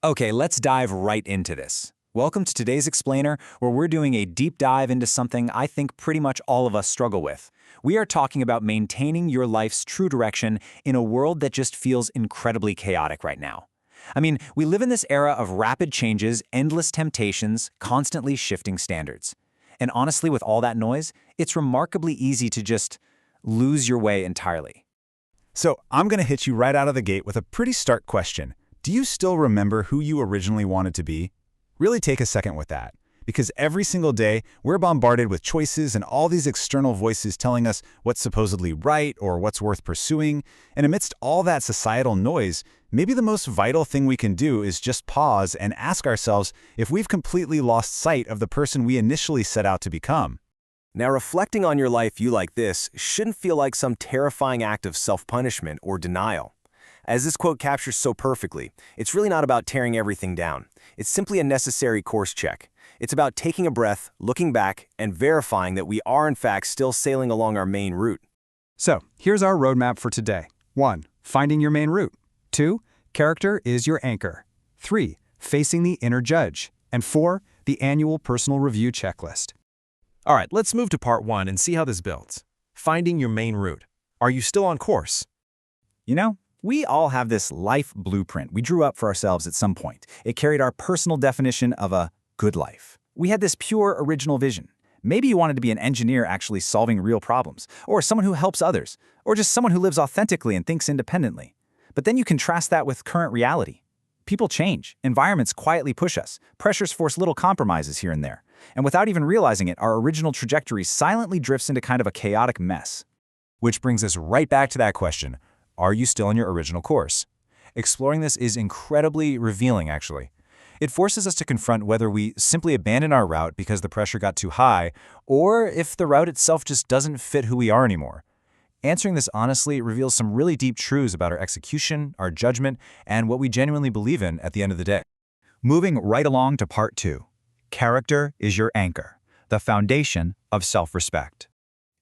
Okay, let's dive right into this. Welcome to today's Explainer, where we're doing a deep dive into something I think pretty much all of us struggle with. We are talking about maintaining your life's true direction in a world that just feels incredibly chaotic right now. I mean, we live in this era of rapid changes, endless temptations, constantly shifting standards. And honestly, with all that noise, it's remarkably easy to just lose your way entirely. So I'm going to hit you right out of the gate with a pretty stark question. Do you still remember who you originally wanted to be? Really take a second with that, because every single day we're bombarded with choices and all these external voices telling us what's supposedly right or what's worth pursuing. And amidst all that societal noise, maybe the most vital thing we can do is just pause and ask ourselves if we've completely lost sight of the person we initially set out to become. Now, reflecting on your life you like this shouldn't feel like some terrifying act of self-punishment or denial. As this quote captures so perfectly, it's really not about tearing everything down. It's simply a necessary course check. It's about taking a breath, looking back, and verifying that we are in fact still sailing along our main route. So, here's our roadmap for today. 1. Finding your main route. 2. Character is your anchor. 3. Facing the inner judge. And 4. The annual personal review checklist. All right, let's move to part 1 and see how this builds. Finding your main route. Are you still on course? You know, we all have this life blueprint we drew up for ourselves at some point. It carried our personal definition of a good life. We had this pure original vision. Maybe you wanted to be an engineer actually solving real problems, or someone who helps others, or just someone who lives authentically and thinks independently. But then you contrast that with current reality. People change, environments quietly push us, pressures force little compromises here and there. And without even realizing it, our original trajectory silently drifts into kind of a chaotic mess. Which brings us right back to that question. Are you still on your original course? Exploring this is incredibly revealing, actually. It forces us to confront whether we simply abandon our route because the pressure got too high, or if the route itself just doesn't fit who we are anymore. Answering this honestly reveals some really deep truths about our execution, our judgment, and what we genuinely believe in at the end of the day. Moving right along to part 2. Character is your anchor, the foundation of self-respect.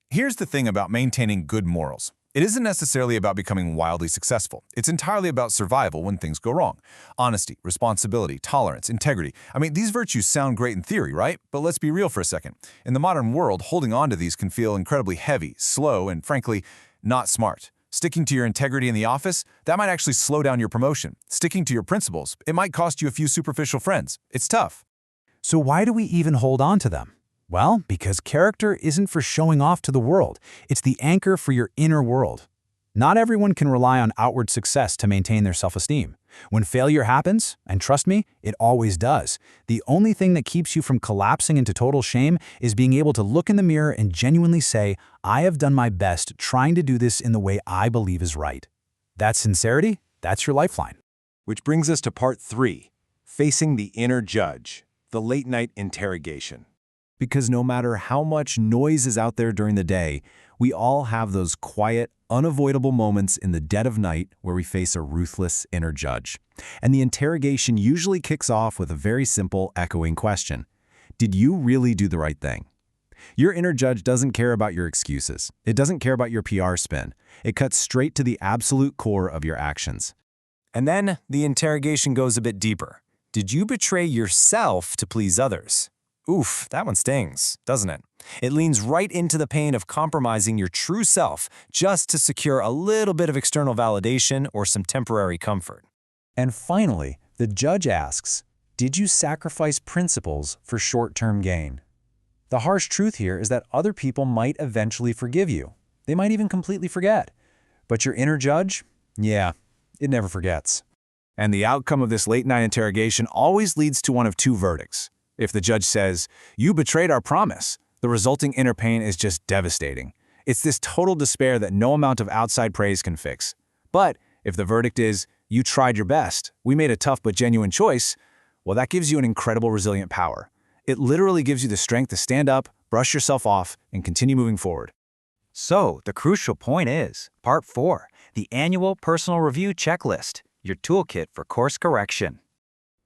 Here's the thing about maintaining good morals. It isn't necessarily about becoming wildly successful. It's entirely about survival when things go wrong. Honesty, responsibility, tolerance, integrity. I mean, these virtues sound great in theory, right? But let's be real for a second. In the modern world, holding on to these can feel incredibly heavy, slow, and frankly, not smart. Sticking to your integrity in the office, that might actually slow down your promotion. Sticking to your principles, it might cost you a few superficial friends. It's tough. So why do we even hold on to them? Well, because character isn't for showing off to the world. It's the anchor for your inner world. Not everyone can rely on outward success to maintain their self-esteem. When failure happens, and trust me, it always does, the only thing that keeps you from collapsing into total shame is being able to look in the mirror and genuinely say, I have done my best trying to do this in the way I believe is right. That sincerity, that's your lifeline. Which brings us to part 3, facing the inner judge, the late-night interrogation. Because no matter how much noise is out there during the day, we all have those quiet, unavoidable moments in the dead of night where we face a ruthless inner judge. And the interrogation usually kicks off with a very simple, echoing question. Did you really do the right thing? Your inner judge doesn't care about your excuses. It doesn't care about your PR spin. It cuts straight to the absolute core of your actions. And then the interrogation goes a bit deeper. Did you betray yourself to please others? Oof, that one stings, doesn't it? It leans right into the pain of compromising your true self just to secure a little bit of external validation or some temporary comfort. And finally, the judge asks, did you sacrifice principles for short-term gain? The harsh truth here is that other people might eventually forgive you. They might even completely forget. But your inner judge? Yeah, it never forgets. And the outcome of this late-night interrogation always leads to one of two verdicts. If the judge says, you betrayed our promise, the resulting inner pain is just devastating. It's this total despair that no amount of outside praise can fix. But if the verdict is, you tried your best, we made a tough but genuine choice, well, that gives you an incredible resilient power. It literally gives you the strength to stand up, brush yourself off, and continue moving forward. So, the crucial point is, part 4, the annual personal review checklist, your toolkit for course correction.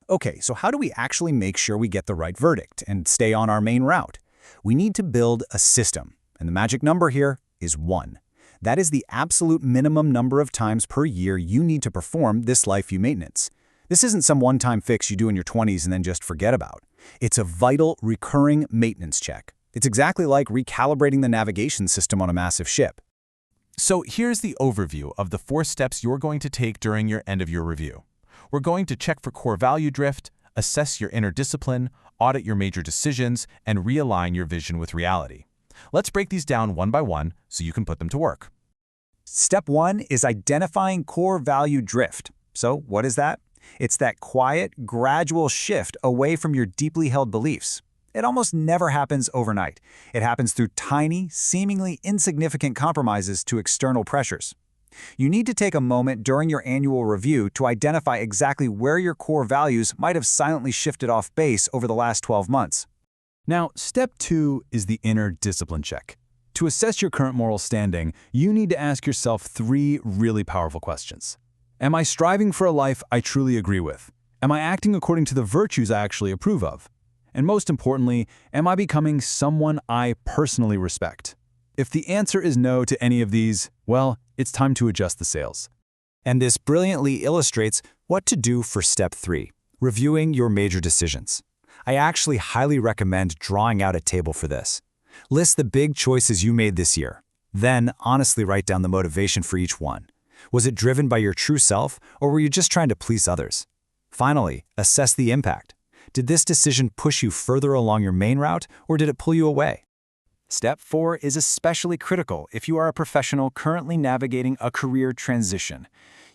Okay, so how do we actually make sure we get the right verdict and stay on our main route? We need to build a system, and the magic number here is 1. That is the absolute minimum number of times per year you need to perform this life view maintenance. This isn't some one-time fix you do in your 20s and then just forget about. It's a vital, recurring maintenance check. It's exactly like recalibrating the navigation system on a massive ship. So here's the overview of the 4 steps you're going to take during your end-of-year review. We're going to check for core value drift, assess your inner discipline, audit your major decisions, and realign your vision with reality. Let's break these down one by one so you can put them to work. Step 1 is identifying core value drift. So what is that? It's that quiet, gradual shift away from your deeply held beliefs. It almost never happens overnight. It happens through tiny, seemingly insignificant compromises to external pressures. You need to take a moment during your annual review to identify exactly where your core values might have silently shifted off base over the last 12 months. Now, step 2 is the inner discipline check. To assess your current moral standing, you need to ask yourself 3 really powerful questions. Am I striving for a life I truly agree with? Am I acting according to the virtues I actually approve of? And most importantly, am I becoming someone I personally respect? If the answer is no to any of these, well, it's time to adjust the sails. And this brilliantly illustrates what to do for step 3, reviewing your major decisions. I actually highly recommend drawing out a table for this. List the big choices you made this year. Then honestly write down the motivation for each one. Was it driven by your true self, or were you just trying to please others? Finally, assess the impact. Did this decision push you further along your main route, or did it pull you away? Step 4 is especially critical if you are a professional currently navigating a career transition.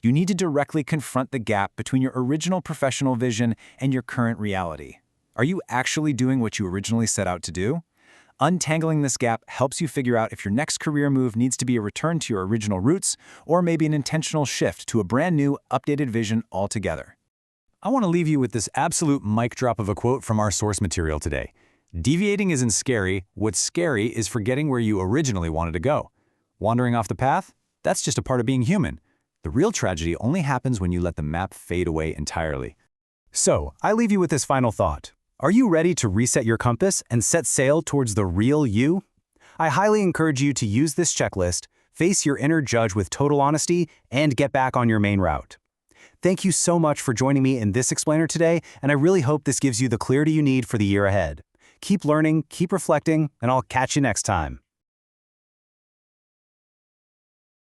You need to directly confront the gap between your original professional vision and your current reality. Are you actually doing what you originally set out to do? Untangling this gap helps you figure out if your next career move needs to be a return to your original roots or maybe an intentional shift to a brand new, updated vision altogether. I want to leave you with this absolute mic drop of a quote from our source material today. Deviating isn't scary. What's scary is forgetting where you originally wanted to go. Wandering off the path? That's just a part of being human. The real tragedy only happens when you let the map fade away entirely. So, I leave you with this final thought. Are you ready to reset your compass and set sail towards the real you? I highly encourage you to use this checklist, face your inner judge with total honesty, and get back on your main route. Thank you so much for joining me in this explainer today, and I really hope this gives you the clarity you need for the year ahead. Keep learning, keep reflecting, and I'll catch you next time.